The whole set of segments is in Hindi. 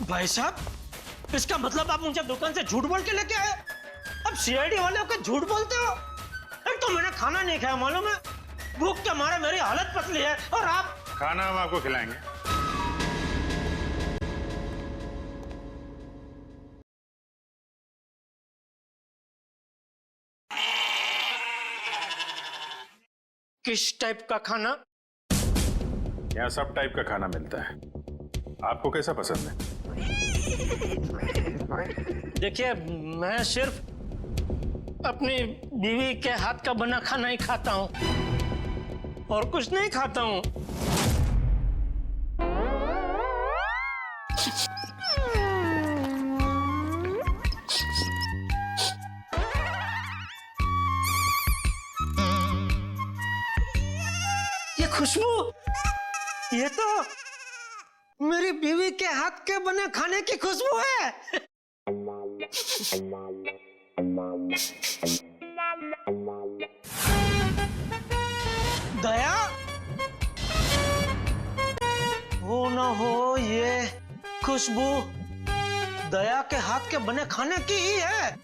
भाई साहब, इसका मतलब आप मुझे दुकान से झूठ बोल के लेके आए? अब सीआईडी वाले होकर झूठ बोलते हो? एक तो मैंने खाना नहीं खाया, मालूम है? भूख के मारे मेरी हालत पतली है, और आप? खाना हम आपको खिलाएंगे। किस टाइप का खाना? यहाँ सब टाइप का खाना मिलता है, आपको कैसा पसंद है? देखिए, मैं सिर्फ अपनी बीवी के हाथ का बना खाना ही खाता हूँ, और कुछ नहीं खाता हूँ। ये खुशबू, ये तो मेरी बीवी के हाथ के बने खाने की खुशबू है। दया, हो ना हो ये खुशबू दया के हाथ के बने खाने की ही है।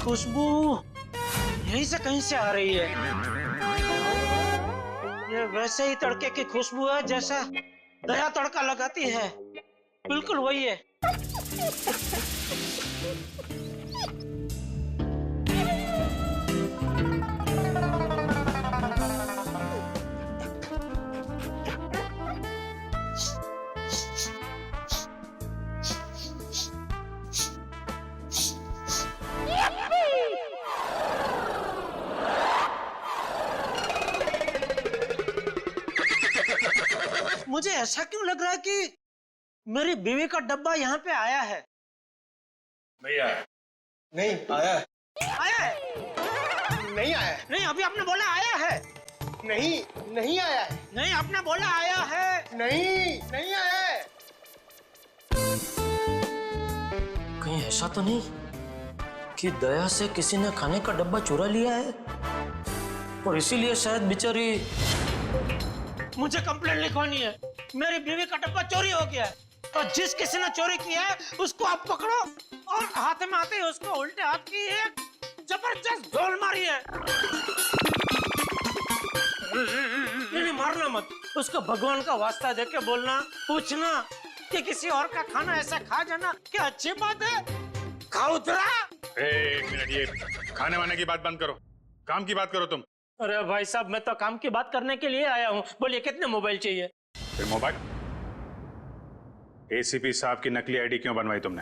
खुशबू यहीं से कहीं से आ रही है। ये वैसे ही तड़के की खुशबू है जैसा दया तड़का लगाती है, बिल्कुल वही है। मुझे ऐसा क्यों लग रहा है कि मेरी बीवी का डब्बा यहाँ पे आया है? भैया नहीं आया है। आया है? नहीं आया है। नहीं, अभी आपने बोला आया है। नहीं आया है। नहीं, आपने बोला आया है। नहीं आया है। कहीं ऐसा तो नहीं कि दया से किसी ने खाने का डब्बा चुरा लिया है, और इसीलिए शायद बेचारी मुझे कंप्लेंट लिखवानी है। मेरी बीवी का डब्बा चोरी हो गया है, और जिस किसी ने चोरी किया है उसको आप पकड़ो, और हाथ में आते ही उसको उल्टे हाथ की एक जबरदस्त ढोल मारी है। नहीं, मारना मत, उसको भगवान का वास्ता देके बोलना, पूछना कि किसी और का खाना ऐसा खा जाना क्या अच्छी बात है? खाउदरा। एक मिनट, ये खाने वाने की बात बंद करो, काम की बात करो तुम। अरे भाई साहब, मैं तो काम की बात करने के लिए आया हूँ। बोलिए, कितने मोबाइल चाहिए? फिर मोबाइल? एसीपी साहब की नकली आईडी क्यों बनवाई तुमने?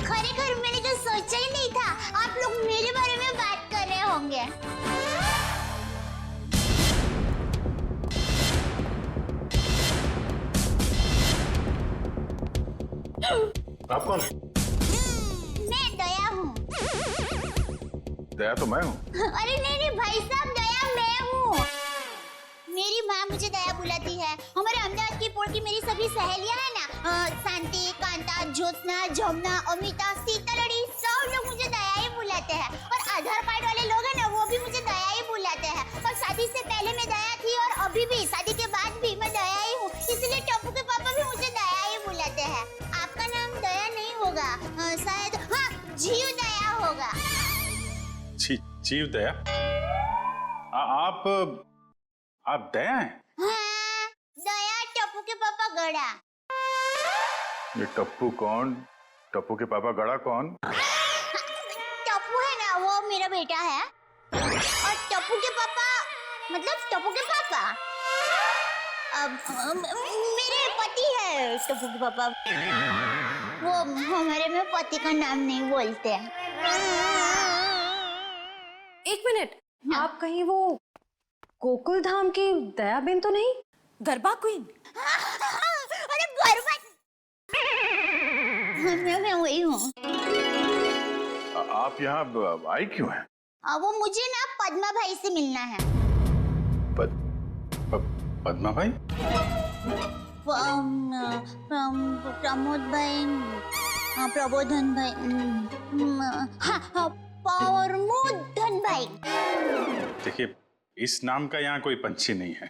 खरेखर मैंने तो सोचा ही नहीं था आप लोग मेरे बारे में बात कर रहे होंगे। आप कौन है? मैं दया हूँ। दया तो मैं हूँ। अरे नहीं भाई साहब, दया मैं हूँ। मेरी माँ मुझे दया बुलाती है। हमारे अहमदाबाद की पोर की मेरी सभी सहेलियाँ हैं ना, शांति, कांता, ज्योत्सना, जमुना, अमिता, सीतालड़ी, सब लोग मुझे दया ही बुलाते हैं। और आधार कार्ड वाले लोग हैं ना, वो भी मुझे दया ही बुलाते हैं। और शादी से पहले मैं दया थी, और अभी भी शादी के बाद भी मैं दया ही हूँ। इसलिए टप्पू के पापा भी मुझे दया ही बुलाते हैं। आपका नाम दया नहीं होगा, शायद हाँ, जीव दया होगा। जीव दया? आप दया हैं? हाँ, दया टप्पू के पापा गड़ा। ये टप्पू कौन? टप्पू के पापा गड़ा कौन? टप्पू है ना, वो मेरा बेटा है, और टप्पू के पापा मतलब टप्पू के पापा मेरे पति है। टप्पू के पापा वो हमारे में पति का नाम नहीं बोलते। एक मिनट, आप कहीं वो गोकुल धाम की दयाबेन तो नहीं? गरबा क्वीन? अरे गरबा, मैं वही हूँ। आप यहाँ आई क्यों हैं? वो मुझे ना पद्मा भाई से मिलना है। पद्मा भाई? प्रमोद भाई, प्रबोधन भाई, हाँ प्रमोदन भाई। देखिए, इस नाम का यहाँ कोई पंछी नहीं है।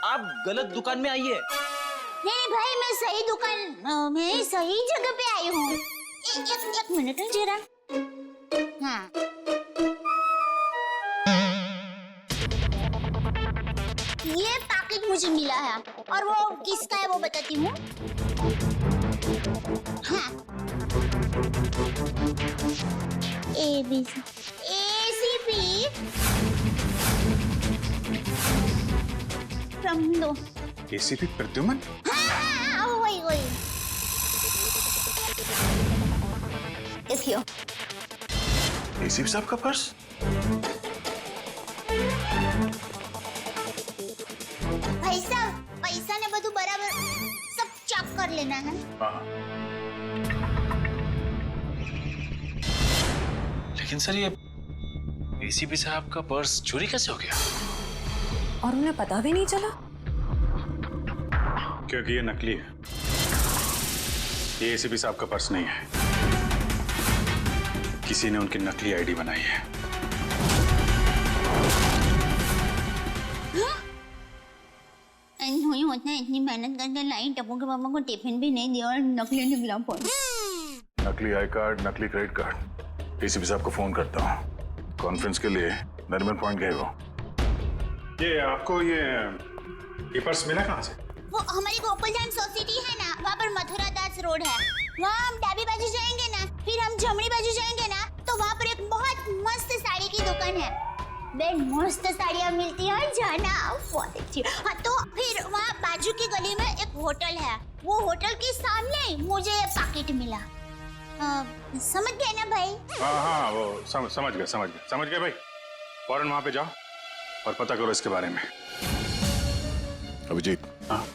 आप गलत दुकान में आइए। नहीं भाई, मैं सही दुकान, मैं सही जगह पे आई हूँ। एक मिनट है जरा। हाँ, ये पैकेट मुझे मिला है और वो किसका है वो बताती हूँ। हाँ, ACP प्रमोद। ACP प्रद्युमन? हाँ, वही। देखियो। ACP साहब का पर्स? भाई साहब, पैसा ने બધું बराबर सब चेक कर लेना है। हाँ। लेकिन सर, ये ACP साहब का पर्स चोरी कैसे हो गया? और उन्हें पता भी नहीं चला? क्योंकि ये नकली है। ये ACP साहब का पर्स नहीं है। किसी ने उनकी नकली आईडी बनाई है। नहीं होता है, इतनी मेहनत करके लाई, टप्पू के पापा को टिफिन भी नहीं दिया और नकली निकला फोन। नकली आई कार्ड, नकली क्रेडिट कार्ड। ACP साहब को फोन करता हूँ। कॉन्फ्रेंस के लिए नरीमन पॉइंट गए वो। ये आपको ये पर्स मिला कहाँ से? वो हमारी गोकुलधाम सोसाइटी है ना, वहाँ पर मथुरा दास रोड है। वहाँ हम डाबी बाजू जाएंगे ना, फिर हम जमनी बाजू जाएंगे ना, तो वहाँ पर एक बहुत मस्त साड़ी की दुकान है। बे मस्त साड़ियाँ मिलती है, जाना बहुत अच्छी। हाँ, तो फिर वहाँ बाजू की गली में एक होटल है। वो होटल के सामने मुझे पैकेट मिला। समझ गए ना भाई? हाँ, वो समझ गए भाई। फौरन वहाँ पे जाओ और पता करो इसके बारे में। अभिजीत। हाँ।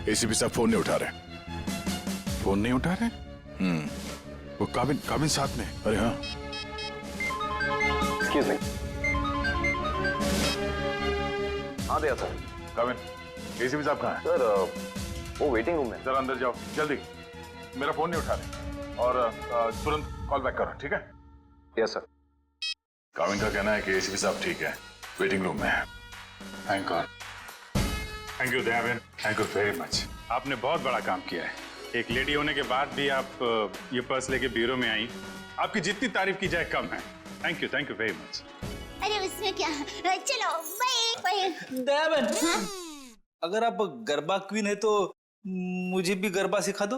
ACP साहब फोन नहीं उठा रहे। फोन नहीं उठा रहे? वो काबिन साथ में। अरे हाँ। Excuse me. हाँ दिया सर। काबिन, ACP साहब कहाँ है? सर वो वेटिंग रूम में। जरा अंदर जाओ जल्दी। मेरा फोन नहीं उठा रहे और तुरंत कॉल बैक करो, ठीक है? Yes sir. काबिन का कहना है कि ACP साहब ठीक है, वेटिंग रूम में है। Thank God. Thank you Dayaben, thank you very much. आपने बहुत बड़ा काम किया है। एक लेडी होने के बाद भी आप ये पर्स लेके ब्यूरो में आई। आपकी जितनी तारीफ की जाए कम है। Thank you very much. अरे उसमें क्या, चलो बाय। दयाबेन, अगर आप गरबा क्वीन है तो मुझे भी गरबा सिखा दो।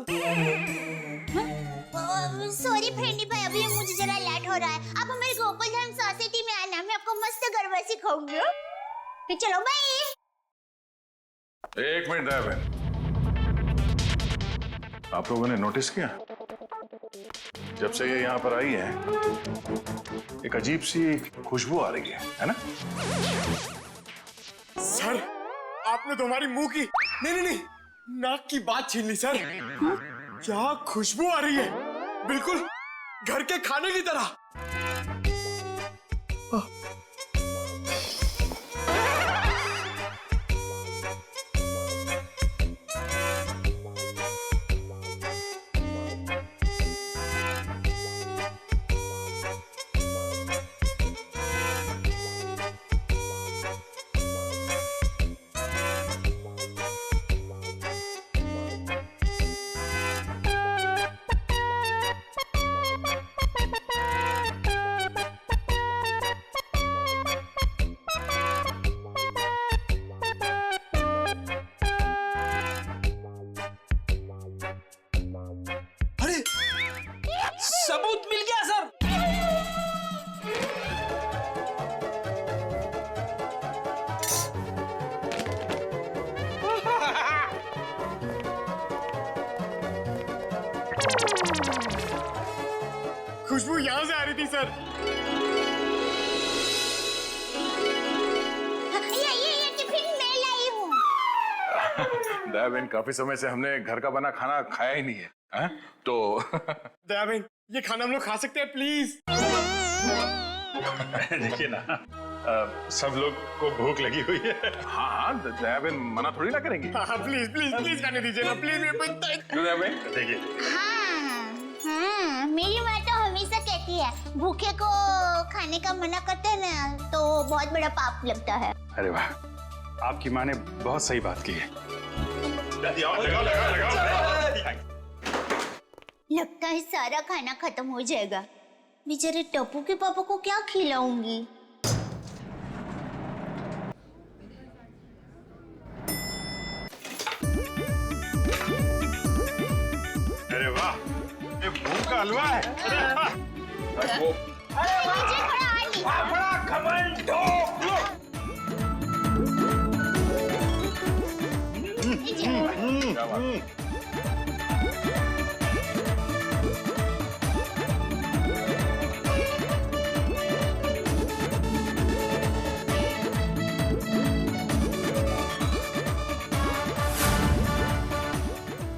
सॉरी फ्रेंडी भाई, अभी मुझे जरा लेट हो रहा है। आप हमारे गोकुलधाम सोसाइटी में आना, मैं आपको मस्त गरबा सिखाऊंगी। तो चलो बाय। एक मिनट दयाबेन, आप लोगों ने नोटिस किया जब से ये यहाँ पर आई है एक अजीब सी खुशबू आ रही है ना? सर, आपने तो हमारी मुंह की नहीं नाक की बात छीन ली सर। क्या खुशबू आ रही है, बिल्कुल घर के खाने की तरह। सबूत मिल गया सर। खुशबू यहाँ से आ रही थी सर। ये टिफिन मैं लाई हूँ। दयाबेन, काफी समय से हमने घर का बना खाना खाया ही नहीं है, हैं? तो दयाबेन, ये खाना हम लोग खा सकते हैं प्लीज? देखिए ना, सब लोग को भूख लगी हुई है। हाँ हाँ, दया बहन मना थोड़ी ना करेंगी। हाँ प्लीज प्लीज प्लीज खाने दीजिए ना प्लीज। दया बहन देखिए, हाँ, मेरी माँ तो हमेशा कहती है भूखे को खाने का मना करते हैं ना तो बहुत बड़ा पाप लगता है। अरे वाह, आपकी माँ ने बहुत सही बात की है। लगता है सारा खाना खत्म हो जाएगा। बेचारे टप्पू के पापा को क्या खिलाऊंगी? अरे वाह, ये मूंग का हलवा है। मुझे थोड़ा और लीजिए। क्या बात है?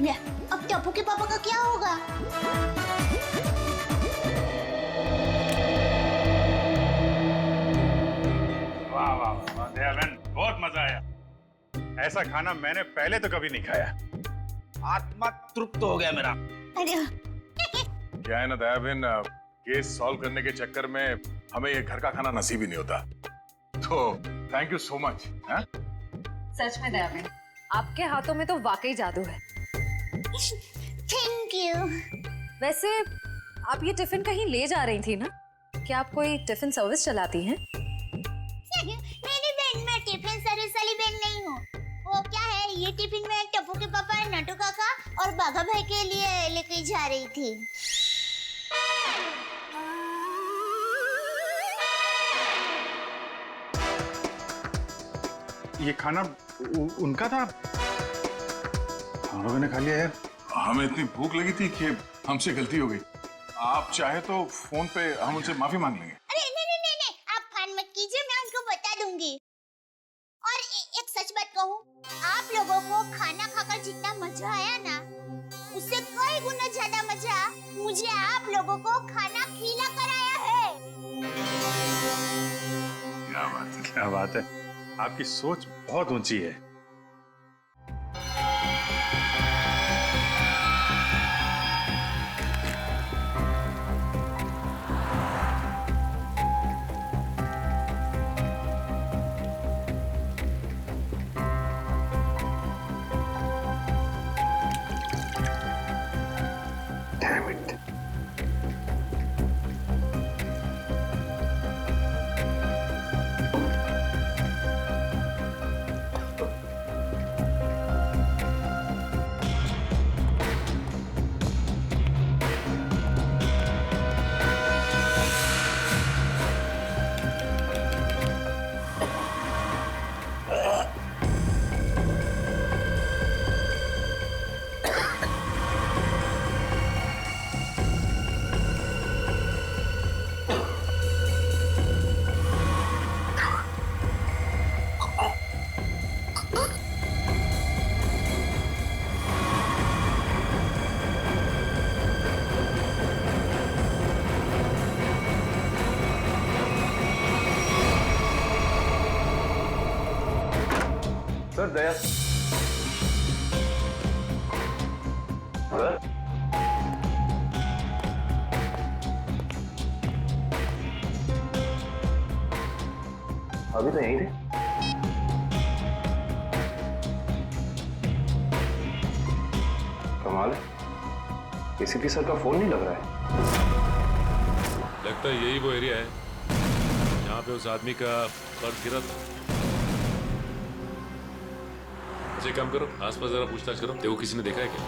ले, अब टप्पू के पापा का क्या होगा? वाह वाह वाह, दया बहन बहुत मजा आया। ऐसा खाना मैंने पहले तो कभी नहीं खाया। आत्मा तृप्त हो गया मेरा। अरे क्या है ना दया बहन, केस सॉल्व करने के चक्कर में हमें ये घर का खाना नसीब ही नहीं होता। तो थैंक यू सो मच। सच में दया बहन, आपके हाथों में तो वाकई जादू है। Thank you. वैसे आप ये टिफिन कहीं ले जा रही थी ना? क्या आप कोई टिफिन सर्विस चलाती हैं? मेरी बहन, मैं टिफिन सर्विस वाली बहन नहीं हूँ। वो क्या है, ये टिफिन में टप्पू के पापा, नटू काका और बाघा भाई के लिए लेके जा रही थी। ये खाना उनका था? हम लोगों ने खा लिया यार। हमें इतनी भूख लगी थी कि हमसे गलती हो गई। आप चाहे तो फोन पे हम उनसे माफी मांग लेंगे। अरे नहीं, आप फान मत कीजिए, मैं उनको बता दूंगी। और एक सच बात कहूँ, आप लोगों को खाना खाकर जितना मजा आया ना, उससे कई गुना ज्यादा मजा मुझे आप लोगों को खाना खिला कर आया है। क्या बात है, क्या बात है। आपकी सोच बहुत ऊंची है। सर दया सर, अभी तो यहीं थे। कमाल है, एसीपी सर का फोन नहीं लग रहा है। लगता है यही वो एरिया है जहाँ पे उस आदमी का पर्स गिरा था। अच्छा काम करो, आसपास जरा पूछताछ करो, देखो किसी ने देखा है क्या।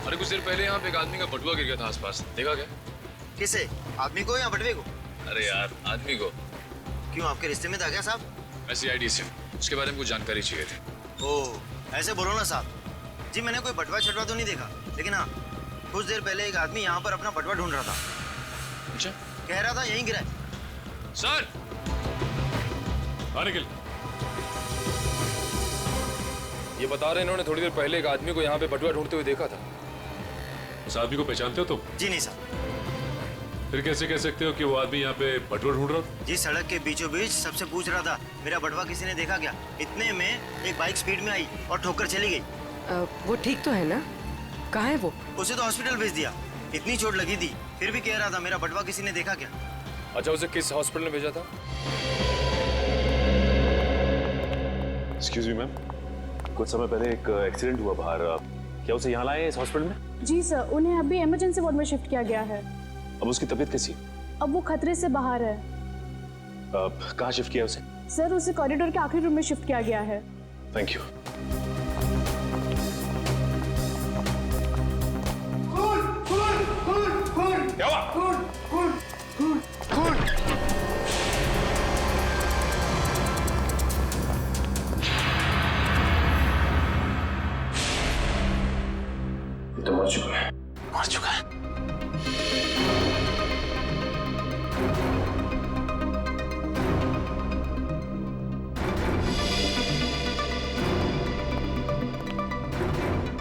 अरे कुछ देर पहले यहाँ पे एक आदमी का बटुआ गिर गया था आसपास, देखा क्या? किसे? आदमी को या बटवे को? अरे यार आदमी को। क्यों, आपके रिश्ते में था क्या साहब? मैं CID से हूँ, उसके बारे में कुछ जानकारी चाहिए थी। ओह ऐसे बोलो ना साहब जी, मैंने कोई बटवा छटवा तो नहीं देखा, लेकिन हाँ कुछ देर पहले एक आदमी यहाँ पर अपना बटवा ढूंढ रहा था। अच्छा, कह रहा था यहीं गिरा है। सर निकल। ये बता रहे इन्होंने थोड़ी देर पहले एक आदमी को यहाँ पे बटुआ ढूंढते हुए देखा था। उस आदमी को पहचानते हो तुम? जी नहीं साहब। फिर कैसे कह सकते हो कि वो आदमी यहाँ पे बटुआ ढूंढ रहा था? जी सड़क के बीचों बीच सबसे पूछ रहा था मेरा बटवा किसी ने देखा क्या। इतने में एक बाइक स्पीड में आई और ठोकर चली गई। वो ठीक तो है ना? कहाँ है वो? उसे तो हॉस्पिटल भेज दिया, इतनी चोट लगी थी फिर भी कह रहा था मेरा बटवा किसी ने देखा क्या। अच्छा, उसे किस हॉस्पिटल में भेजा था? एक्सक्यूज मी मैम, कुछ समय पहले एक एक्सीडेंट हुआ बाहर, क्या उसे यहाँ लाए हैं इस हॉस्पिटल में? जी सर, उन्हें अभी इमरजेंसी वार्ड में शिफ्ट किया गया है। अब उसकी तबीयत कैसी है? अब वो खतरे से बाहर है। कहाँ शिफ्ट किया उसे? सर, उसे कॉरिडोर के आखिरी रूम में शिफ्ट किया गया है। Thank you. क्या हुआ? ये तो मर चुका है। मर चुका है।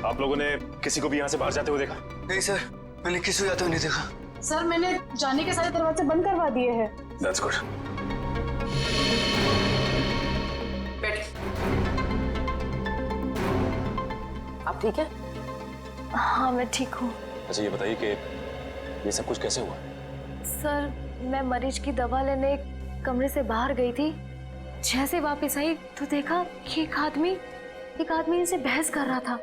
आप लोगों ने किसी को भी यहाँ से बाहर जाते हुए देखा? नहीं सर, मैंने किसी को जाते हुए नहीं देखा। सर, मैंने जाने के सारे दरवाजे बंद करवा दिए हैं। That's good. आप ठीक है? हाँ, मैं ठीक हूँ। अच्छा, ये बताइए कि ये सब कुछ कैसे हुआ? सर, मैं मरीज की दवा लेने कमरे से बाहर गई थी। जैसे वापस आई तो देखा कि एक आदमी इनसे बहस कर रहा था।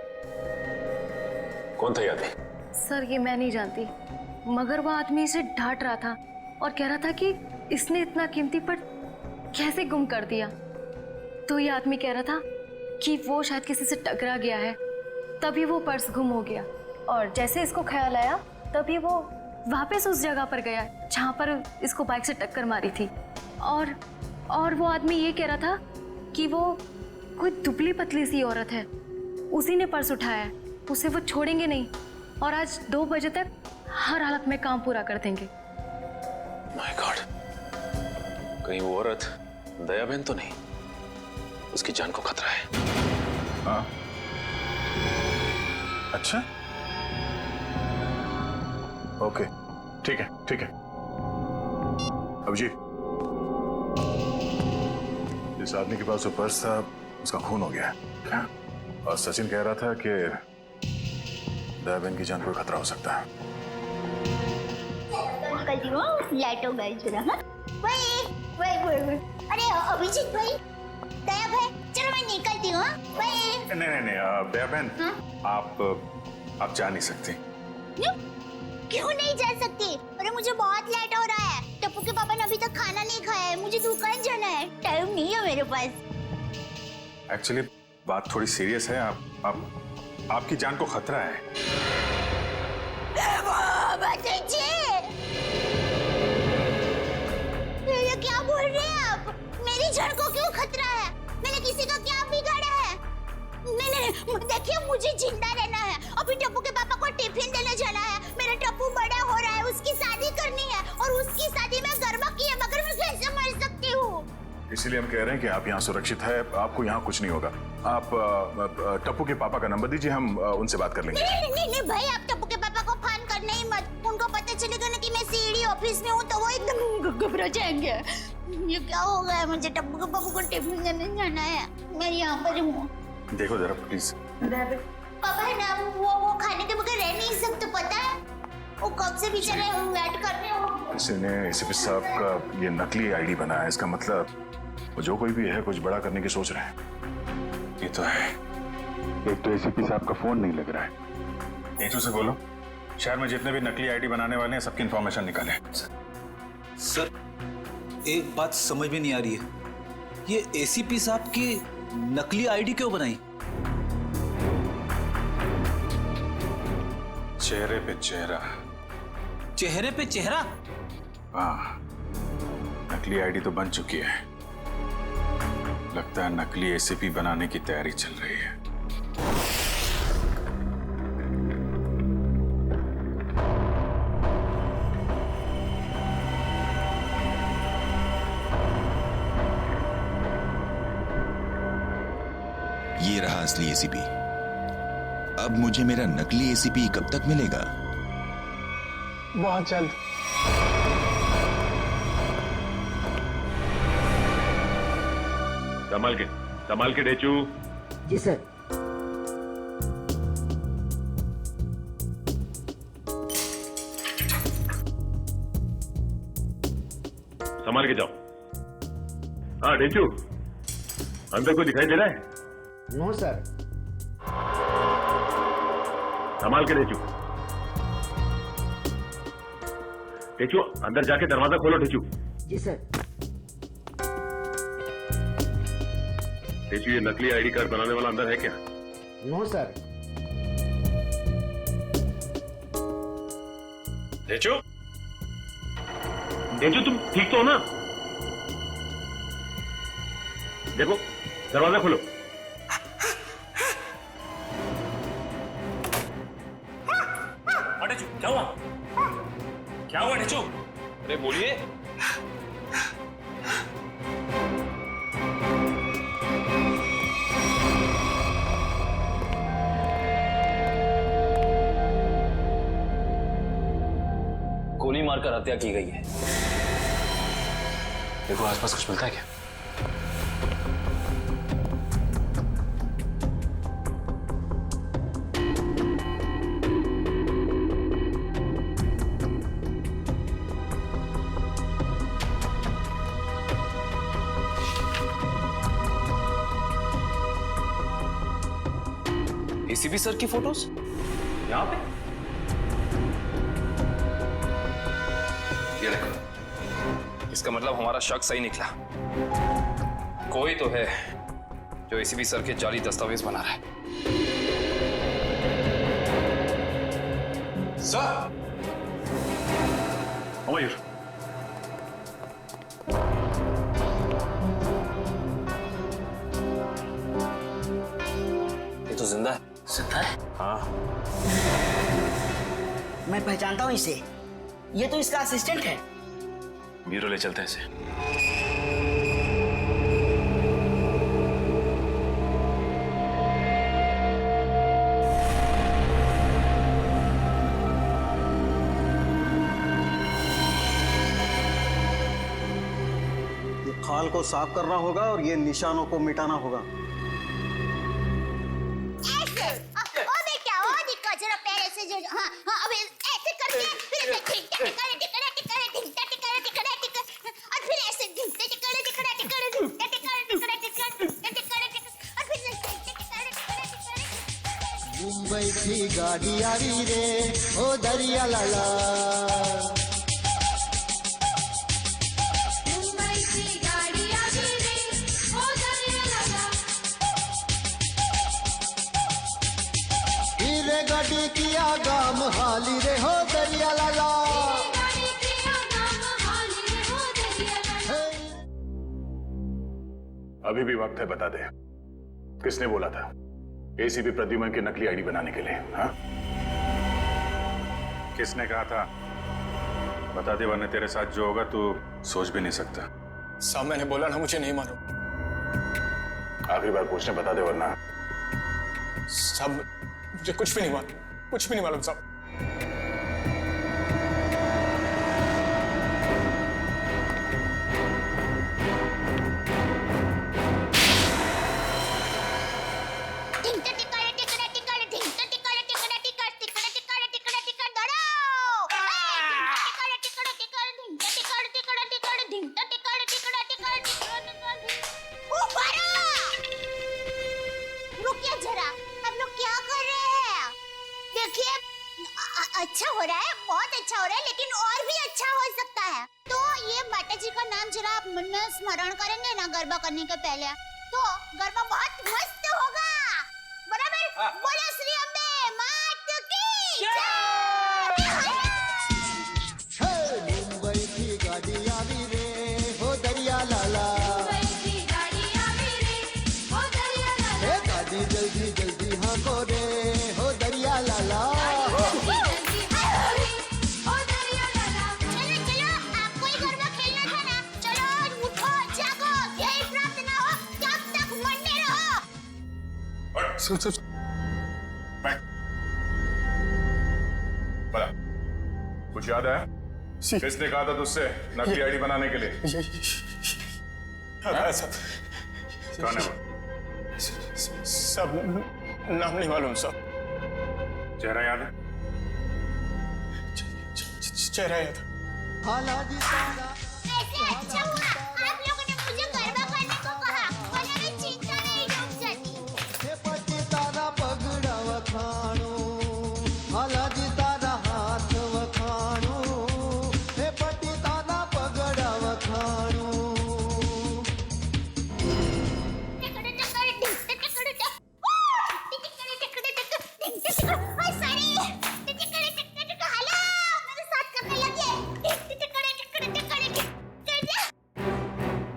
कौन था ये आदमी? सर, ये मैं नहीं जानती, मगर वो आदमी इसे डांट रहा था और कह रहा था कि इसने इतना कीमती पर्स कैसे गुम कर दिया। तो ये आदमी कह रहा था कि वो शायद किसी से टकरा गया है, तभी वो पर्स गुम हो गया। और जैसे इसको ख्याल आया तभी वो वापस उस जगह पर गया जहाँ पर इसको बाइक से टक्कर मारी थी। और वो आदमी ये कह रहा था कि वो कोई दुबली पतली सी औरत है, उसी ने पर्स उठाया है, उसे वो छोड़ेंगे नहीं और आज 2 बजे तक हर हालत में काम पूरा कर देंगे। माय गॉड, कहीं वो औरत दया बहन तो नहीं? उसकी जान को खतरा है। हाँ, अच्छा, ओके, ठीक है, ठीक है। अभिजीत, जिस आदमी के पास वो पर्स था उसका खून हो गया है क्या? और सचिन कह रहा था कि दया बहन की जान को खतरा हो सकता है। निकलती हूँ, लेट हो गई जरा। हाँ, वही। अरे अभिजीत भाई, दया भाई, चलो मैं निकलती हूँ। वही। नहीं, दया बहन, आप जा नहीं सकती। क्यों नहीं जा सकती? अरे मुझे बहुत लेट हो रहा है। टप्पू के पापा ने अभी तक खाना नहीं खाया है, मुझे दुकान जाना है, टाइम नहीं है मेरे पास। एक्चुअली बात थोड़ी सीरियस है। आपकी जान को खतरा है। ये क्या बोल रहे हैं आप? मेरी जान को क्यों खतरा है? मैंने किसी का क्या बिगाड़ा है? देखिए, मुझे जिंदा रहना है। अभी टप्पू के पापा को टिफिन देने जाना है। मेरा टप्पू बड़ा हो रहा है, उसकी शादी करनी है और उसकी शादी में गरबा की है, मगर मैं कैसे मर सकती हूँ? इसीलिए हम कह रहे हैं कि आप यहाँ सुरक्षित है, आपको यहाँ कुछ नहीं होगा। आप टप्पू के पापा का नंबर दीजिए, हम उनसे बात कर लेंगे। नहीं भाई, आप टप्पू के पापा को फोन करने ही मत। उनको पता चलेगा ना कि मैं सीडी ऑफिस में हूँ तो वो एकदम घबरा जाएंगे। ये क्या हो गया? मुझे टप्पू के पापा को टिफिन देने जाना है, मैं यहाँ पर हूँ। देखो जरा प्लीज। पापा है ना, वो खाने के बगैर रह नहीं सकते, पता है? वो कब से बेचारे वेट कर रहे हो। किसी ने एसीपी साहब का ये नकली आईडी बनाया, इसका मतलब वो जो कोई भी है कुछ बड़ा करने की सोच रहे हैं। ये तो है। एक तो एसीपी साहब का फोन नहीं लग रहा है। एचओ से बोलो शहर में जितने भी नकली आईडी बनाने वाले हैं सबकी इंफॉर्मेशन निकालें। सर, एक बात समझ में नहीं आ रही है, ये एसीपी साहब की नकली आईडी क्यों बनाई? चेहरे पे चेहरा। चेहरे पे चेहरा? हाँ, नकली आईडी तो बन चुकी है। लगता है नकली एसीपी बनाने की तैयारी चल रही है। ये रहा असली एसीपी। अब मुझे मेरा नकली एसीपी कब तक मिलेगा? बहुत जल्द। संभाल के डेचू। जी सर। संभाल के जाओ। हाँ डेचू, अंदर कोई दिखाई दे रहा है? No sir. संभाल के डेचू। डेचू अंदर जाके दरवाजा खोलो डेचू। जी सर। डेचू ये नकली आईडी कार्ड बनाने वाला अंदर है क्या? No sir. डेचू, डेचू तुम ठीक तो हो ना? देखो दरवाजा खोलो। डेचू क्या हुआ? क्या हुआ डेचू? अरे बोलिए। गोली मारकर हत्या की गई है। देखो आसपास कुछ मिलता है क्या? एसीपी सर की फोटोज यहां पे? ये देखो, इसका मतलब हमारा शक सही निकला। कोई तो है जो एसीपी सर के जाली दस्तावेज बना रहा है। सर, मयूर, ये तो जिंदा है। जिंदा है? हाँ। मैं पहचानता हूँ इसे। ये तो इसका असिस्टेंट है। ब्यूरो ले चलते हैं इसे। ये खाल को साफ करना होगा और ये निशानों को मिटाना होगा। मुंबई की गाड़ी आ रही रे ओ दरिया लाला। मुंबई की गाड़ी आ रही रे ओ दरिया लाला। हीरे गाड़ी किया गाम हाली रे हो दरिया लाला। अभी भी वक्त है, बता दे किसने बोला था एसीपी प्रद्युमन की नकली आईडी बनाने के लिए? हाँ, किसने कहा था? बता दे वरना तेरे साथ जो होगा तू सोच भी नहीं सकता। साहब मैंने बोला ना, मुझे नहीं मालूम। आखिरी बार पूछने, बता दे वरना। साहब मुझे कुछ भी नहीं मालूम, कुछ भी नहीं मालूम साहब। अच्छा हो रहा है, बहुत अच्छा हो रहा है, लेकिन और भी अच्छा हो सकता है। तो ये माता जी का नाम जरा आप मन में स्मरण करेंगे ना गरबा करने के पहले, तो गरबा बहुत मस्त होगा। बराबर? बोलो श्री अम्बे मात की जय। मुंबई की गाड़ी आ रही रे हो दरिया लाला। गाड़ी जल्दी जल्दी हाँ को रे हो दरिया लाला। बड़ा कुछ याद याद है? किसने कहा था तुझसे नकली आईडी बनाने के लिए? कौन है वो? सब नाम नहीं मालूम सब। चेहरा याद है? चेहरा याद है। ऐसे अच्छा हुआ आप लोगों ने मुझे गरबा करने को कहा, वरना मैं चिंता में ही डूब जाती। हे पटी तारा पगड़ा वखाणो, हालाजी तारा हाथ वखाणो, हे पटी तारा पगड़ा वखाणो।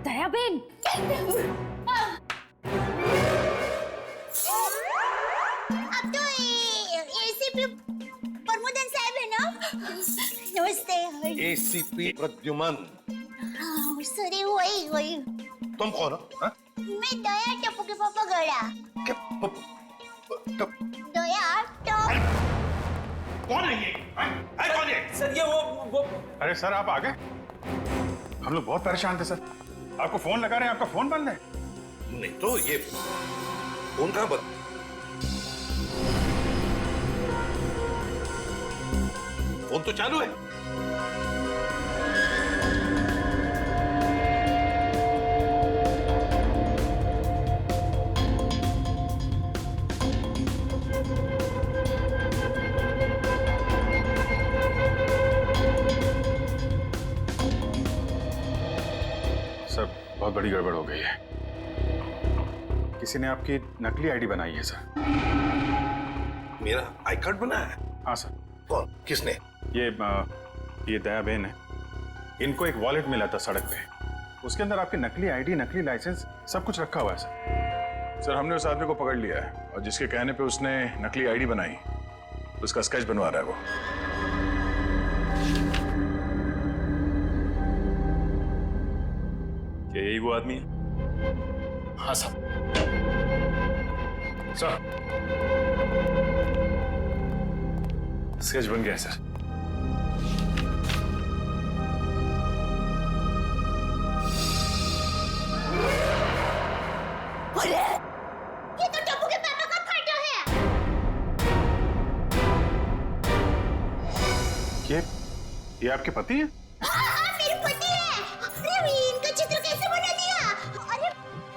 दयाबेन, अब तो एसीपी प्रमोदन साहब है ना? नमस्ते। एसीपी प्रद्युमन। सॉरी, वही तुम कौन हो? हाँ? मैं दया टप्पू के पापा गड़ा। दया टप। कौन है ये? कौन है? सर ये वो अरे सर आप आ गए? हम लोग बहुत परेशान थे सर। आपको फोन लगा रहे हैं, आपका फोन बंद है। नहीं तो ये फोन कहाँ बंद? फोन तो चालू है। सर बहुत बड़ी गड़बड़ हो गई है। किसी ने आपकी नकली आईडी बनाई है सर। मेरा आई कार्ड बना है? हाँ सर। कौन? किसने? ये दया बहन है। इनको एक वॉलेट मिला था सड़क पे, उसके अंदर आपकी नकली आईडी, नकली लाइसेंस सब कुछ रखा हुआ है सर। हमने उस आदमी को पकड़ लिया है और जिसके कहने पे उसने नकली आईडी बनाई उसका स्केच बनवा रहा है वो। क्या यही वो आदमी है? हाँ सर। सर स्केच बन गया है सर। अरे ये तो टप्पू के पापा का फोटो है। ये आपके पति है? हाँ, मेरे पति है। अरे इनका चित्र कैसे बना दिया? अरे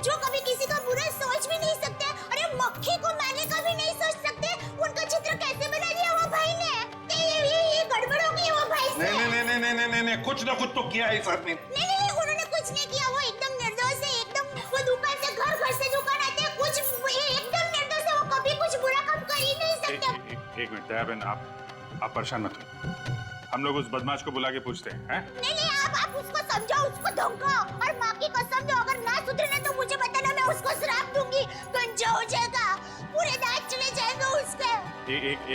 जो कभी किसी का बुरा सोच भी नहीं सकते, अरे मक्खी को मारने का भी नहीं सोच सकते, उनका चित्र कैसे बना दिया वो भाई ने? ये गड़बड़ हो गई वो भाई से। नहीं, कुछ ना कुछ तो किया है इस आदमी ने। नहीं, उन्होंने कुछ नहीं किया। वो एकदम निर्दोष है, एकदम। वो दुकान से घर से दुकान आते हैं, कुछ एकदम निर्दोष है। वो कभी कुछ बुरा काम कर ही नहीं सकते। एक मिनट दया बहन, आप परेशान मत हो। हम लोग उस बदमाश को बुला के पूछते हैं। नहीं, आप उसको समझाओ, उसको धमकाओ और माँ की कसम दो, अगर ना सुधरे तो मुझे बताना, मैं उसको श्राप दूंगी। गंजा हो जाएगा, पूरे दांत चले जाएंगे उसके।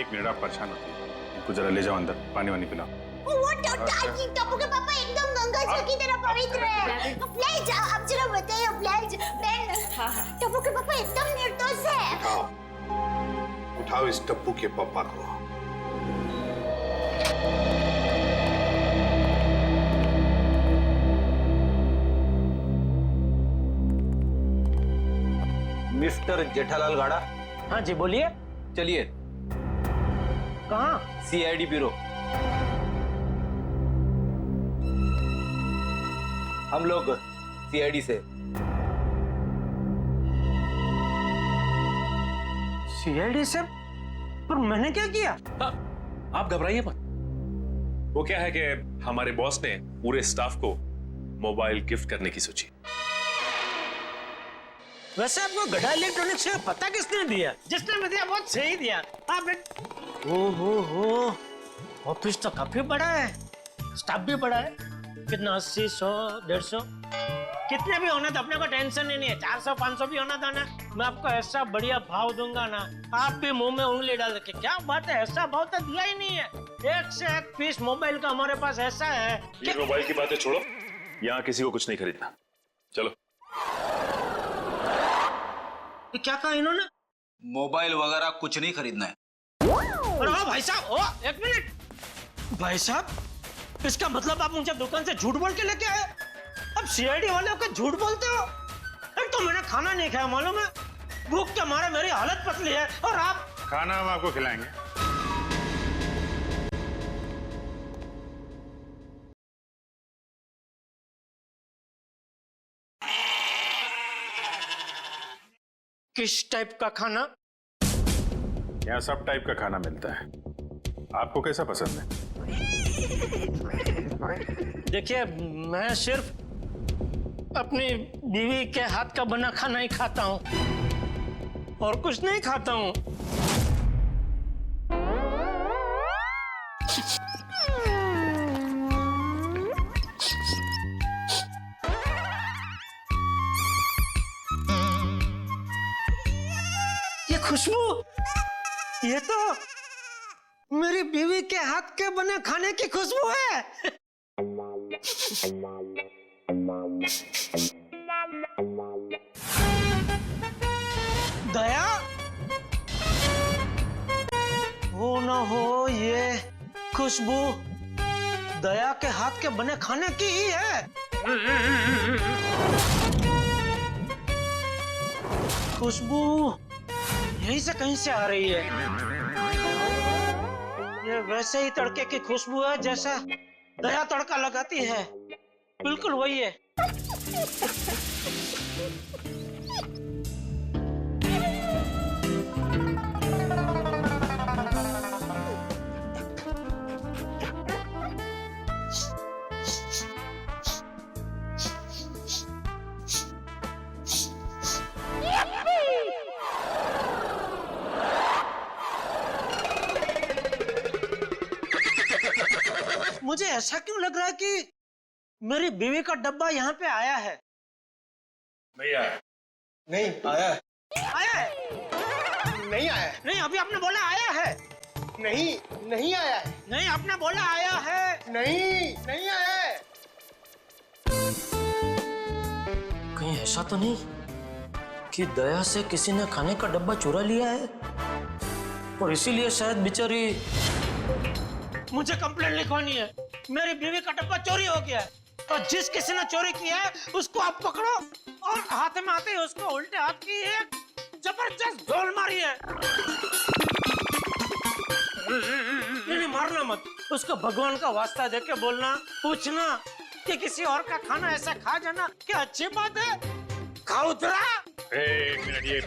एक मिनट आप परेशान मत होइए। इनको जरा ले जाओ अंदर, पानी वानी पिलाओ। वो टप्पू के पापा एकदम गंगा जी की तरह पवित्र है। प्लीज आप जरा बताइए प्लीज। टप्पू के पापा एकदम निर्दोष है। उठाओ इस टप्पू के पापा को। मिस्टर जेठालाल गाड़ा। हाँ जी बोलिए। चलिए। कहाँ? CID bureau. हम लोग सीआईडी से। सीआईडी से? पर मैंने क्या किया? आप घबराइए मत। वो क्या है कि हमारे बॉस ने पूरे स्टाफ को मोबाइल गिफ्ट करने की सोची। वैसे आपको गढ़ा इलेक्ट्रॉनिक्स का पता किसने दिया? जिसने दिया बहुत सही दिया। आप हो ऑफिस तो काफी बड़ा है, स्टाफ भी बड़ा है। कितना 80, 100, 150 कितने भी होना तो अपने को टेंशन ही नहीं है। 400, 500 भी होना था ना, मैं आपको ऐसा बढ़िया भाव दूंगा ना, आप भी मुंह में उंगली डाल के क्या बात है, ऐसा भाव तो दिया ही नहीं है। एक से एक पीस मोबाइल का हमारे पास ऐसा है। ये मोबाइल की बातें छोड़ो, यहाँ किसी को कुछ नहीं खरीदना। चलो। क्या कहा इन्होंने? मोबाइल वगैरह कुछ नहीं खरीदना है। और भाई साहब, एक मिनट भाई साहब, इसका मतलब आप मुझे दुकान से झूठ बोल के लेके आए? अब सीआईडी वाले होकर झूठ बोलते हो? एक तो मैंने खाना नहीं खाया, मालूम है? भूख के मारे मेरी हालत पतली है, और आप? खाना हम आपको खिलाएंगे। किस टाइप का खाना? यहाँ सब टाइप का खाना मिलता है, आपको कैसा पसंद है? देखिए, मैं सिर्फ अपनी बीवी के हाथ का बना खाना ही खाता हूँ, और कुछ नहीं खाता हूँ। ये खुशबू, ये तो मेरी बीवी के हाथ के बने खाने की खुशबू है। दया, हो ना हो ये खुशबू दया के हाथ के बने खाने की ही है। खुशबू यहीं से कहीं से आ रही है। ये वैसे ही तड़के की खुशबू है जैसा दया तड़का लगाती है, बिल्कुल वही है। मुझे ऐसा क्यों लग रहा है कि मेरी बीवी का डब्बा यहाँ पे आया है? भैया नहीं आया है। आया है? नहीं आया है। नहीं, अभी आपने बोला आया है। नहीं, नहीं आया है। नहीं, आपने बोला आया है। नहीं, नहीं आया है। कहीं ऐसा तो नहीं कि दया से किसी ने खाने का डब्बा चुरा लिया है, और इसीलिए शायद बेचारी मुझे कंप्लेंट लिखवानी है। मेरी बीवी का डब्बा चोरी हो गया है, और जिस किसी ने चोरी किया है उसको आप पकड़ो, और हाथ में आते ही उसको उल्टे हाथ की एक जबरदस्त ढोल मारी है। नहीं, मारना मत, उसको भगवान का वास्ता देके बोलना, पूछना कि किसी और का खाना ऐसा खा जाना क्या अच्छी बात है? खाउतरा। एक मिनट, ये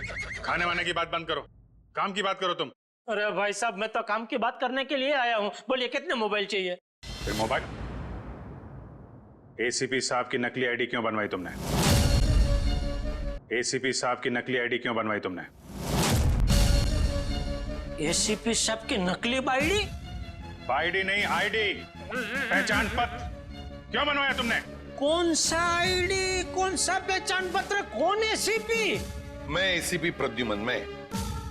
खाने वाने की बात बंद करो, काम की बात करो तुम। अरे भाई साहब, मैं तो काम की बात करने के लिए आया हूँ। बोलिए, कितने मोबाइल चाहिए? फिर मोबाइल? एसीपी साहब की नकली आईडी क्यों बनवाई तुमने? एसीपी साहब की नकली आईडी क्यों बनवाई तुमने? एसीपी साहब की नकली आईडी? आईडी नहीं, आईडी, पहचान पत्र क्यों बनवाया तुमने? कौन सा आईडी, कौन सा पहचान पत्र, कौन एसीपी? मैं एसीपी प्रद्युमन। मैं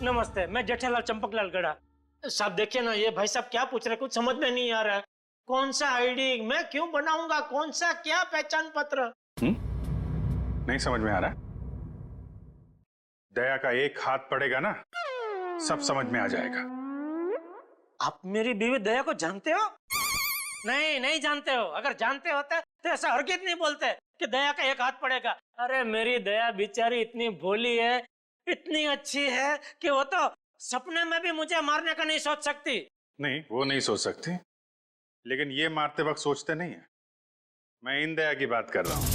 नमस्ते, मैं जेठालाल चंपकलाल गड़ा। साहब देखिए ना, ये भाई साहब क्या पूछ रहे, कुछ समझ में नहीं आ रहा है। कौन सा आईडी मैं क्यों बनाऊंगा, कौन सा क्या पहचान पत्र? नहीं समझ में आ रहा? दया का एक हाथ पड़ेगा ना, सब समझ में आ जाएगा। आप मेरी बीवी दया को जानते हो? नहीं, नहीं जानते हो। अगर जानते होते तो ऐसा हरगिज़ नहीं बोलते कि दया का एक हाथ पड़ेगा। अरे मेरी दया बेचारी इतनी भोली है, इतनी अच्छी है कि वो तो सपने में भी मुझे मारने का नहीं सोच सकती। नहीं, वो नहीं सोच सकती, लेकिन ये मारते वक्त सोचते नहीं है। मैं इन दया की बात कर रहा हूं।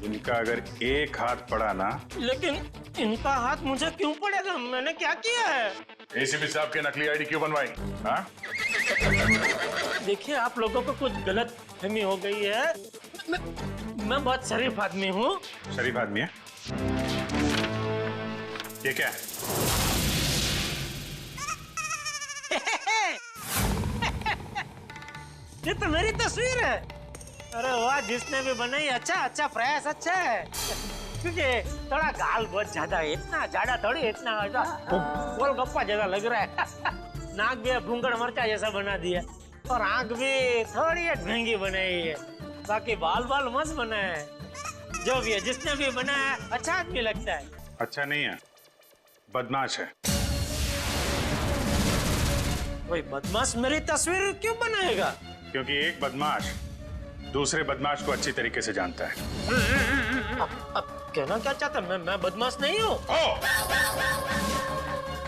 इनका अगर एक हाथ पड़ा ना। लेकिन इनका हाथ मुझे क्यों पड़ेगा? मैंने क्या किया है? एसीपी साहब की नकली आईडी क्यों बनवाई? हाँ? देखिए, आप लोगों को कुछ गलत फहमी हो गई है। मैं बहुत शरीफ आदमी हूँ। शरीफ आदमी है? ये क्या है? ये तो मेरी तस्वीर है। अरे वाह, जिसने भी बनाई अच्छा प्रयास अच्छा है। क्योंकि थोड़ा गाल बहुत ज्यादा है, इतना ज्यादा थोड़ी, इतना गोलगप्पा जैसा लग रहा है। नाक भी भूंगड़ मरचा जैसा बना दिया, और आंख भी थोड़ी ढंगी बनाई है। बाकी बाल मस्त बना है। जो भी है, जिसने भी बनाया अच्छा आदमी लगता है। अच्छा नहीं है, बदमाश है। कोई बदमाश मेरी तस्वीर क्यों बनाएगा? क्योंकि एक बदमाश दूसरे बदमाश को अच्छी तरीके से जानता है। अब कहना क्या चाहता? मैं बदमाश नहीं हूँ।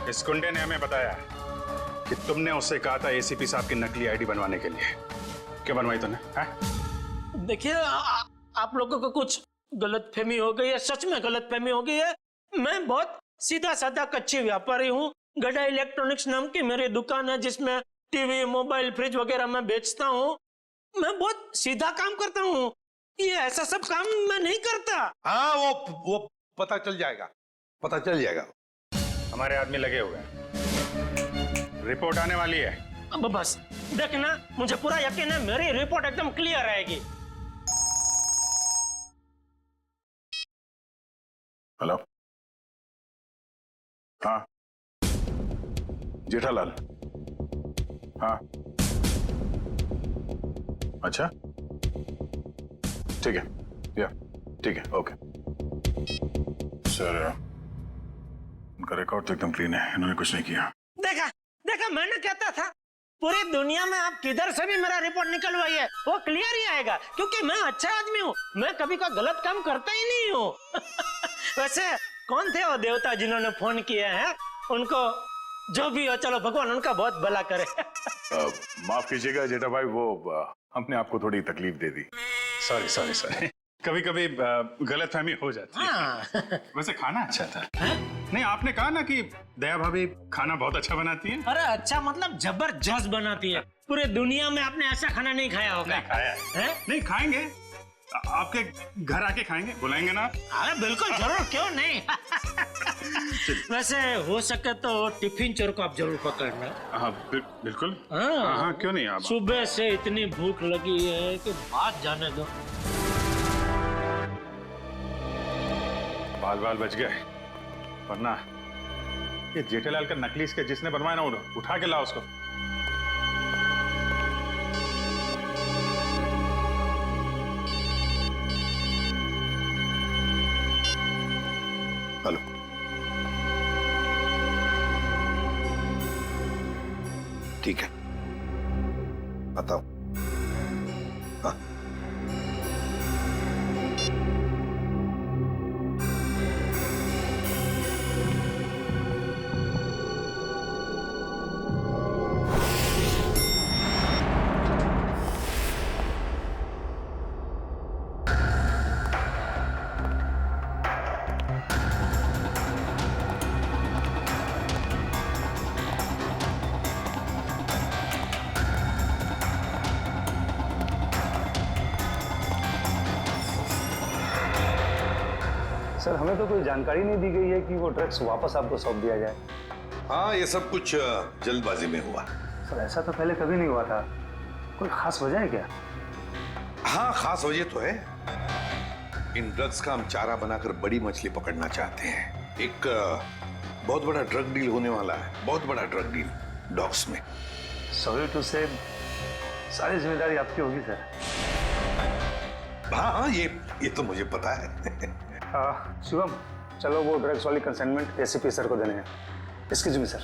इस गुंडे ने हमें बताया कि तुमने उससे कहा था एसीपी साहब की नकली आईडी बनवाने के लिए। क्या बनवाई तूने? देखिए, आप लोगों को कुछ गलतफहमी हो गई है, सच में गलतफहमी हो गई है। मैं बहुत सीधा साधा कच्ची व्यापारी हूँ। गड़ा इलेक्ट्रॉनिक्स नाम की मेरी दुकान है जिसमें टीवी, मोबाइल, फ्रिज वगैरह मैं बेचता हूँ। मैं बहुत सीधा काम करता हूँ, ये ऐसा सब काम मैं नहीं करता। हाँ, वो पता चल जाएगा, पता चल जाएगा। हमारे आदमी लगे हुए हैं, रिपोर्ट आने वाली है। अब बस देखना, मुझे पूरा यकीन है मेरी रिपोर्ट एकदम क्लियर आएगी। हेलो, हाँ जेठालाल, हाँ अच्छा ठीक है, या ठीक है, ओके सर। उनका रिकॉर्ड तो एकदम क्लीन है, इन्होंने कुछ नहीं किया। देखा देखा, मैंने कहता था पूरी दुनिया में आप किधर से भी मेरा रिपोर्ट निकलवाइए वो क्लियर ही आएगा, क्योंकि मैं अच्छा आदमी हूँ, मैं कभी कोई गलत काम करता ही नहीं हूँ। वैसे कौन थे वो देवता जिन्होंने फोन किया है? उनको जो भी हो, चलो भगवान उनका बहुत भला करे। माफ कीजिएगा जेठा भाई, वो हमने आपको थोड़ी तकलीफ दे दी। सॉरी सॉरी सॉरी, कभी कभी गलतफहमी हो जाती है। वैसे खाना अच्छा था। नहीं, आपने कहा ना कि दया भाभी खाना बहुत अच्छा बनाती है। अरे अच्छा मतलब जबरदस्त बनाती है। पूरे दुनिया में आपने ऐसा खाना नहीं खाया होगा। नहीं खाया है? नहीं खाएंगे, आपके घर आके खाएंगे, बुलाएंगे ना? अरे बिल्कुल जरूर, क्यों नहीं। वैसे हो सके तो टिफिन चोर को आप जरूर पकड़ना। हाँ बिल्कुल। हाँ क्यों नहीं? आप सुबह से इतनी भूख लगी है कि बात जाने दो। बाल बाल बच गए, वरना ये जेठालाल का नकली इसके जिसने बनवाया ना, उठा के ला उसको। हेलो, ठीक है, बताओ। हाँ, सर, हमें तो कोई जानकारी नहीं दी गई है कि वो ड्रग्स वापस आपको सौंप दिया जाए। हाँ, ये सब कुछ जल्दबाजी में हुआ। सर, ऐसा तो पहले कभी नहीं हुआ था। कोई खास वजह है क्या? हाँ, खास वजह तो है। इन ड्रग्स का हम चारा बनाकर बड़ी मछली पकड़ना चाहते हैं। एक बहुत बड़ा ड्रग डील होने वाला है, बहुत बड़ा ड्रग डील डॉग्स में। सॉरी टू से, सारी जिम्मेदारी आपकी होगी सर। हाँ, ये तो मुझे पता है। शिवम, चलो वो ड्रग्स वाली कंसाइनमेंट एसीपी सर को देने हैं। Excuse me sir.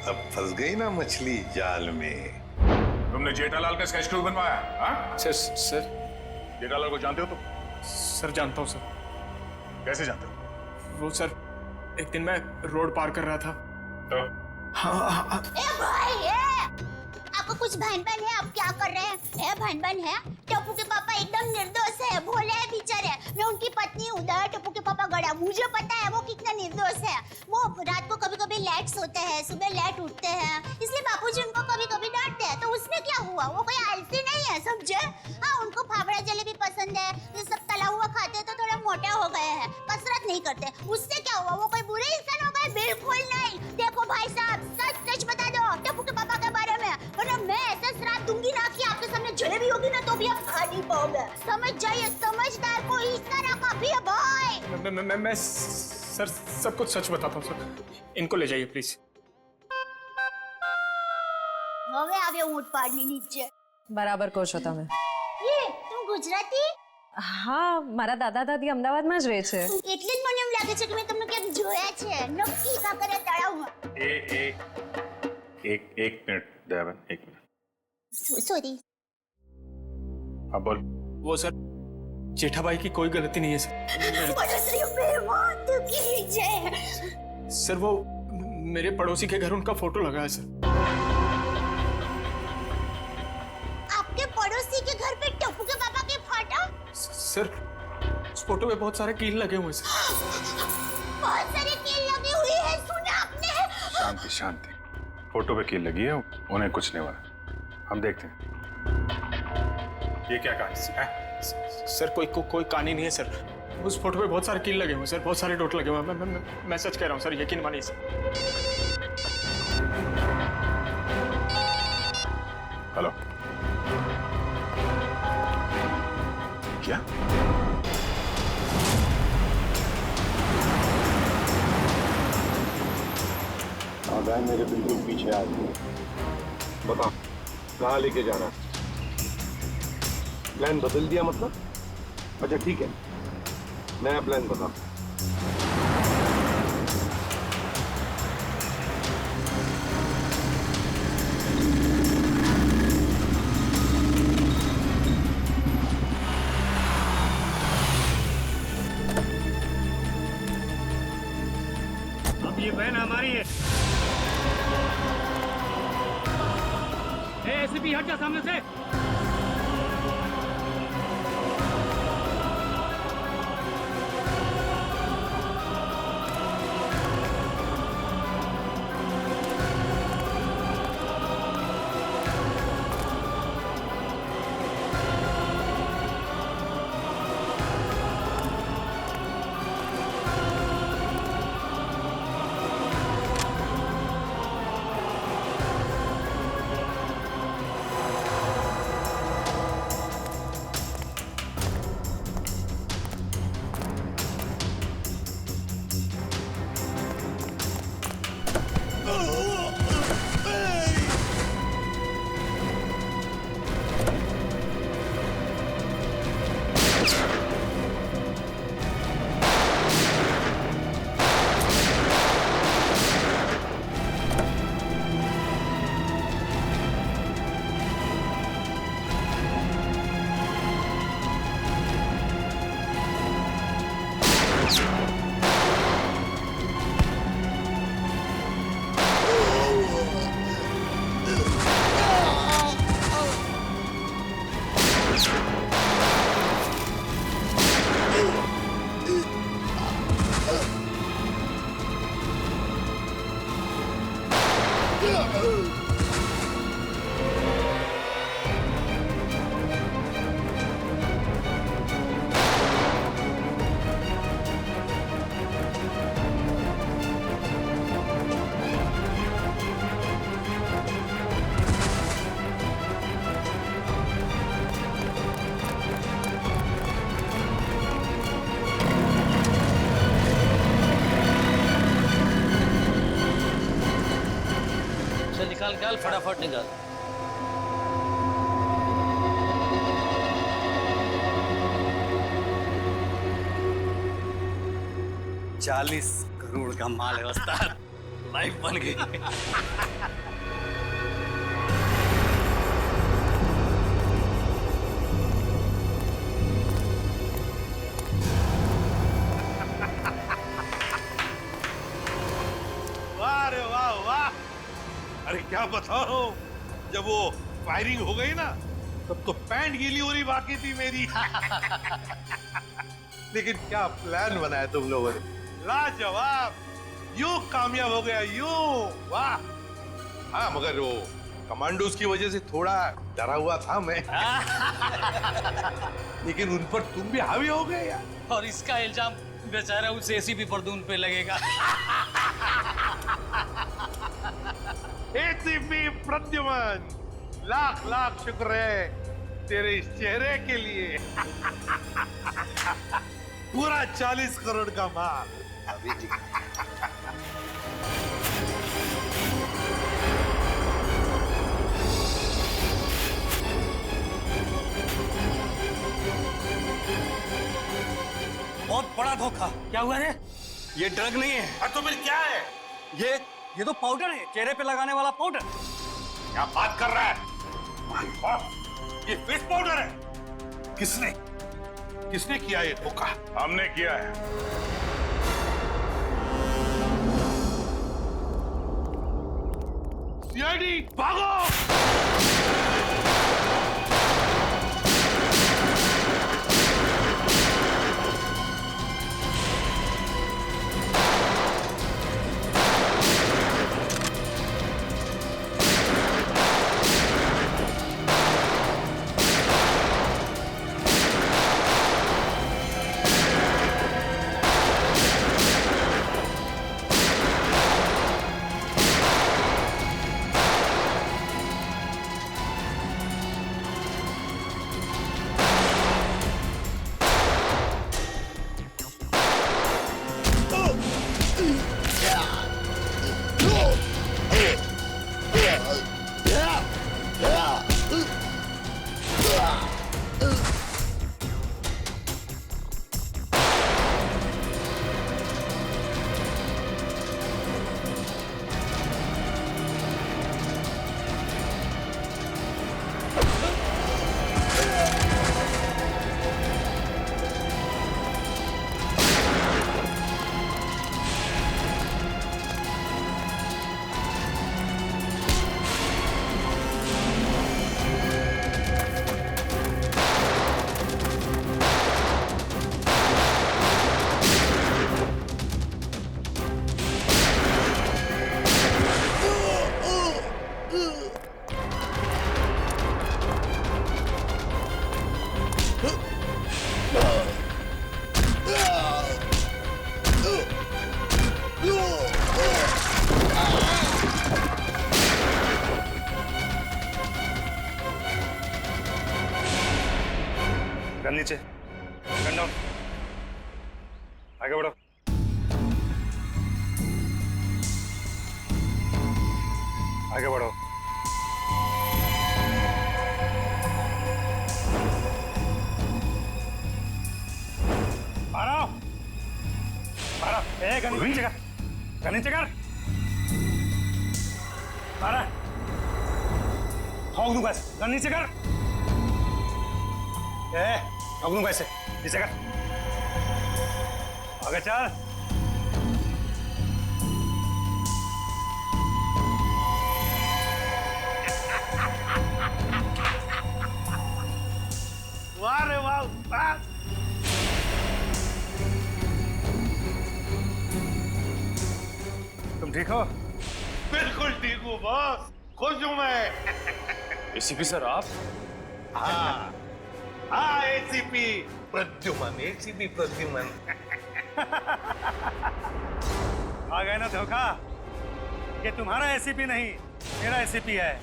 अब फंस गई ना मछली जाल में। तुमने जेठालाल का स्केच क्रू बनवाया? हाँ सर जेठालाल को जानते हो तुम? सर जानता हूँ सर। कैसे जानते हो? वो सर, एक दिन मैं रोड पार कर रहा था तो हाँ। ए भाई, आपको कुछ भन-भन है? आप क्या कर रहे हैं? ए भन-भन है? टप्पू के पापा एकदम निर्दोष है, भोले है बेचारे। मैं उनकी पत्नी हूँ, टप्पू के पापा गड़ा। मुझे पता है वो कितना निर्दोष है। वो रात को कभी-कभी लेट सोते हैं, सुबह लेट उठते हैं, इसलिए बापूजी उनको कभी-कभी डांटते हैं। तो उसमें क्या हुआ? वो कोई आलसी नहीं है, समझे? हाँ, उनको फाफड़ा जलेबी पसंद है, ये सब तला हुआ खाते तो थोड़ा मोटा हो गए हैं, कसरत नहीं करते। उससे क्या हुआ? वो कोई बुरे इंसान हो गए? बिल्कुल नहीं। देखो भाई साहब, सच सच बता दो टप्पू के पापा के बारे में, वरना मैं ऐसा श्राप दूंगी ना कि आपके सामने जलेबी होगी ना तो भी आप खा नहीं पाओगे। समझ जाइए, समझदार को इस तरह का भी है भाई। मैं सर सब कुछ सच बताता हूँ सर। इनको ले जाइए प्लीज। હવે આવ્યો ઊંટ પાડની નીચે। બરાબર કહો છો તમે। ये ગુજરાતી? હા, મારા દાદા દાદી અમદાવાદમાં જ રહે છે. એટલે જ મને એમ લાગે છે કે મેં તમને ક્યાંક જોયા છે. નક્કી કાંકરિયા તળાવમાં. एक मिनट दयाबेन, एक मिनट. सॉरी. हाँ बोल. वो सर जेठा भाई की कोई गलती नहीं है सर. सर वो मेरे पड़ोसी के घर उनका फोटो लगा है सर. आपके पड़ोसी के घर पे टप्पू के पापा के फोटो? सर उस फोटो में बहुत सारे कील लगे हुए हैं सर. बहुत सारे कील लगे हुए हैं, सुना आपने? शांति शांति. फोटो पे कील लगी है, उन्हें कुछ नहीं हुआ. हम देखते हैं. ये क्या कहानी है? सर कोई कहानी नहीं है सर. उस फोटो पे बहुत सारे कील लगे हुए हैं सर, बहुत सारे डॉट लगे हुए हैं. मैं सच कह रहा हूँ सर, यकीन मानिए सर. हेलो. क्या? वैन मेरे बिल्कुल पीछे आ गई. बता कहाँ लेके जाना? प्लान बदल दिया मतलब? अच्छा ठीक है, नया प्लान बता. अब ये वैन हमारी है. एसीपी हट जा सामने से. निकाल फटाफट निकाल. $40 करोड़ का माल है उस्ताद. लाइफ बन गई. वाह रे वाह वाह. अरे क्या बताओ, जब वो फायरिंग हो गई ना तब तो पैंट गीली हो रही बाकी थी मेरी. लेकिन क्या प्लान बनाया तुम लोगों ने, लाजवाब. यूं कामयाब हो गया यूं. वाह. हाँ मगर वो कमांडोज की वजह से थोड़ा डरा हुआ था मैं. लेकिन उन पर तुम भी हावी हो गए यार. और इसका इल्जाम बेचारा उस एसीपी परदून पे लगेगा. एसीपी प्रद्युमन, लाख लाख शुक्र है तेरे इस चेहरे के लिए. पूरा 40 करोड़ का माल. अभी ठीक. बहुत बड़ा धोखा। क्या हुआ रे? ये ड्रग नहीं है। तो फिर क्या है? ये तो पाउडर है, चेहरे पे लगाने वाला पाउडर। क्या बात कर रहा है? माय गॉड, ये फिश पाउडर है। किसने किया ये धोखा? हमने किया है। सीआईडी भागो! गन नीचे, गन डाउन, आगे बढ़ो। आगे बढ़ो। मारो, मारो, गन नीचे कर, गन नीचे कर, मारा, ठोक दूंगा, गन नीचे कर, ठोक दूंगा ऐसे, नीचे कर, आगे चल। वाह रे वाह, वाह। तुम ठीक हो? बिल्कुल ठीक हूँ बॉस, खुश हूँ मैं। एसीपी सर आप? हाँ हाँ, एसीपी प्रद्युमन, एसीपी प्रद्युमन। आ गए ना धोखा। ये तुम्हारा एसीपी नहीं, मेरा एसीपी है,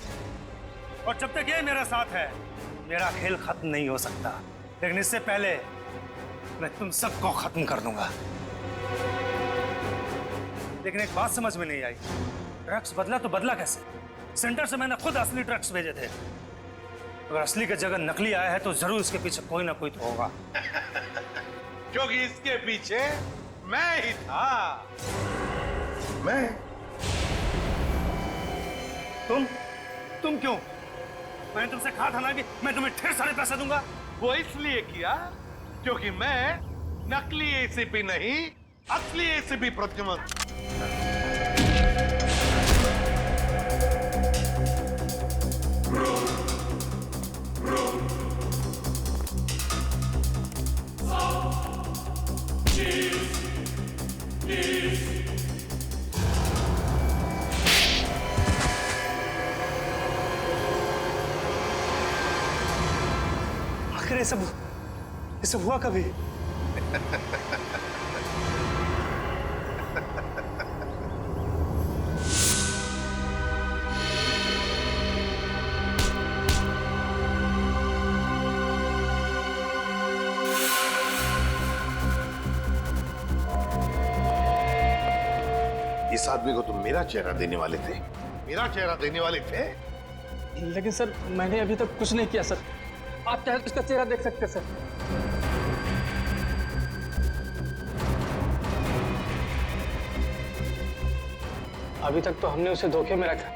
और जब तक ये मेरा साथ है मेरा खेल खत्म नहीं हो सकता। लेकिन इससे पहले मैं तुम सबको खत्म कर दूंगा। लेकिन एक बात समझ में नहीं आई, ड्रग्स बदला तो बदला कैसे? सेंटर से मैंने खुद असली ड्रग्स भेजे थे। अगर असली की जगह नकली आया है तो जरूर इसके पीछे कोई ना कोई तो होगा। क्योंकि इसके पीछे मैं ही था। मैं? तुम क्यों? मैंने तुमसे कहा था ना कि मैं तुम्हें ढेर सारे पैसे दूंगा। वो इसलिए किया क्योंकि मैं नकली एसीपी नहीं, असली एसीपी प्रद्युमन। आखिर ये सब हुआ कभी? इस आदमी को तुम मेरा चेहरा देने वाले थे? मेरा चेहरा देने वाले थे? लेकिन सर मैंने अभी तक कुछ नहीं किया सर। आप चाहे तो इसका चेहरा देख सकते हैं सर। अभी तक तो हमने उसे धोखे में रखा,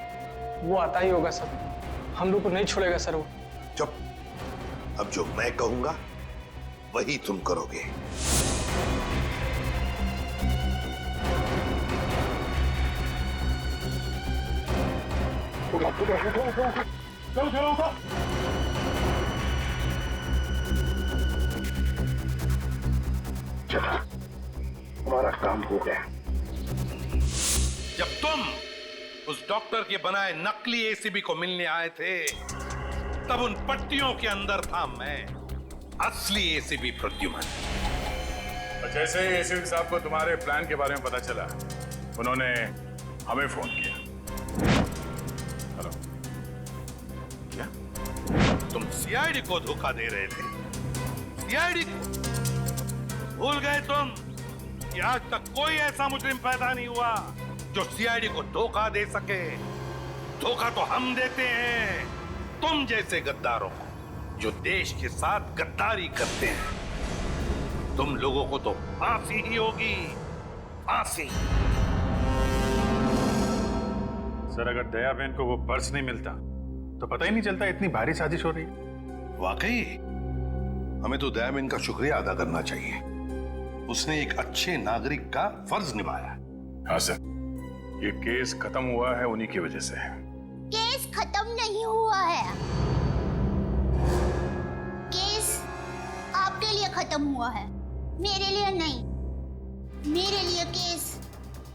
वो आता ही होगा सर, हम लोग को नहीं छोड़ेगा सर वो। चुप, अब जो मैं कहूंगा वही तुम करोगे। चलो, हमारा काम हो गया। जब तुम उस डॉक्टर के बनाए नकली एसीबी को मिलने आए थे, तब उन पट्टियों के अंदर था मैं, असली एसीबी प्रद्युमन। और जैसे ही एसीपी साहब को तुम्हारे प्लान के बारे में पता चला, उन्होंने हमें फोन किया। हेलो, क्या तुम सीआईडी को धोखा दे रहे थे? सीआईडी को भूल गए तुम कि आज तक कोई ऐसा मुजरिम पैदा नहीं हुआ जो सीआईडी को धोखा दे सके। धोखा तो हम देते हैं तुम जैसे गद्दारों को, जो देश के साथ गद्दारी करते हैं। तुम लोगों को तो फांसी ही होगी, फांसी। सर, अगर दया बहन को वो पर्स नहीं मिलता तो पता ही नहीं चलता इतनी भारी साजिश हो रही है। वाकई हमें तो दया बहन का शुक्रिया अदा करना चाहिए। उसने एक अच्छे नागरिक का फर्ज निभाया। हाँ सर, ये केस खत्म हुआ है उन्हीं की वजह से। केस खत्म नहीं हुआ है, केस आपके लिए खत्म हुआ है, मेरे लिए नहीं। मेरे लिए केस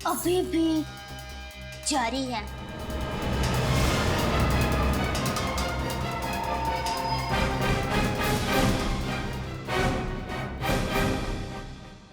अभी भी जारी है।